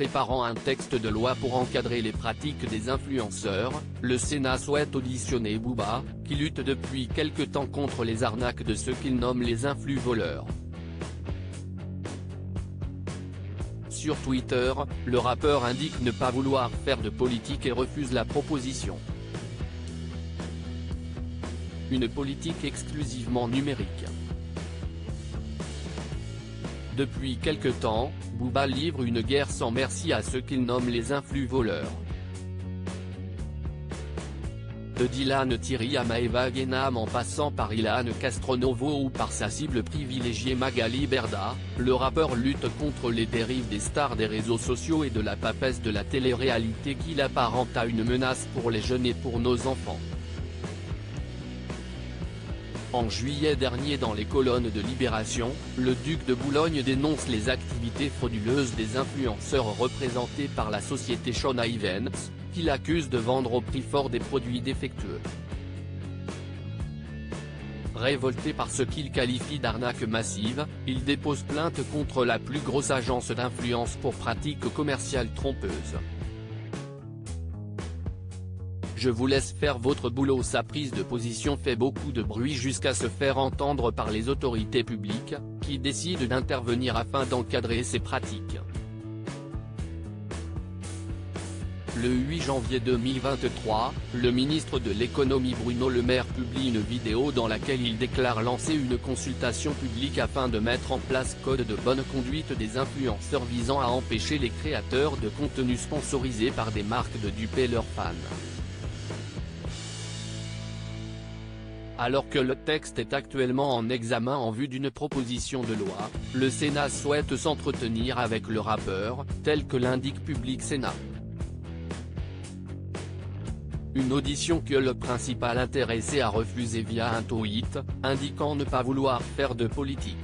préparant un texte de loi pour encadrer les pratiques des influenceurs, le Sénat souhaite auditionner Booba, qui lutte depuis quelque temps contre les arnaques de ceux qu'il nomme les influ-voleurs. Sur Twitter, le rappeur indique ne pas vouloir faire de politique et refuse la proposition. Une politique exclusivement numérique. Depuis quelque temps, Booba livre une guerre sans merci à ceux qu'il nomme les influ-voleurs. De Dylan Thierry à Maeva Guénam en passant par Ilan Castronovo ou par sa cible privilégiée Magali Berda, le rappeur lutte contre les dérives des stars des réseaux sociaux et de la papesse de la télé-réalité qu'il apparente à une menace pour les jeunes et pour nos enfants. En juillet dernier dans les colonnes de Libération, le duc de Boulogne dénonce les activités frauduleuses des influenceurs représentés par la société Shona Events, qu'il accuse de vendre au prix fort des produits défectueux. Révolté par ce qu'il qualifie d'arnaque massive, il dépose plainte contre la plus grosse agence d'influence pour pratiques commerciales trompeuses. Je vous laisse faire votre boulot. Sa prise de position fait beaucoup de bruit jusqu'à se faire entendre par les autorités publiques, qui décident d'intervenir afin d'encadrer ces pratiques. Le 8 janvier 2023, le ministre de l'économie Bruno Le Maire publie une vidéo dans laquelle il déclare lancer une consultation publique afin de mettre en place code de bonne conduite des influenceurs visant à empêcher les créateurs de contenu sponsorisés par des marques de duper leurs fans. Alors que le texte est actuellement en examen en vue d'une proposition de loi, le Sénat souhaite s'entretenir avec le rappeur, tel que l'indique Public Sénat. Une audition que le principal intéressé a refusée via un tweet, indiquant ne pas vouloir faire de politique.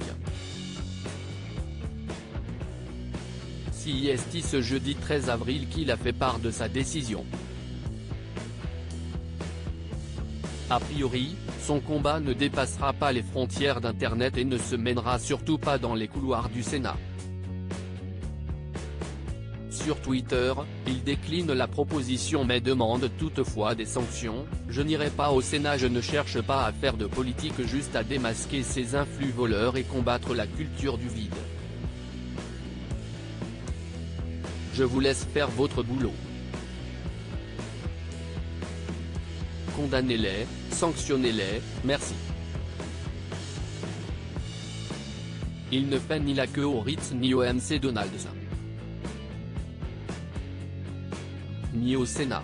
C'est ce jeudi 13 avril qu'il a fait part de sa décision. A priori, son combat ne dépassera pas les frontières d'Internet et ne se mènera surtout pas dans les couloirs du Sénat. Sur Twitter, il décline la proposition mais demande toutefois des sanctions. Je n'irai pas au Sénat, je ne cherche pas à faire de politique, juste à démasquer ces influ-voleurs et combattre la culture du vide. Je vous laisse faire votre boulot. Condamnez-les, sanctionnez-les, merci. Il ne fait ni la queue au Ritz ni au MC Donald's, ni au Sénat.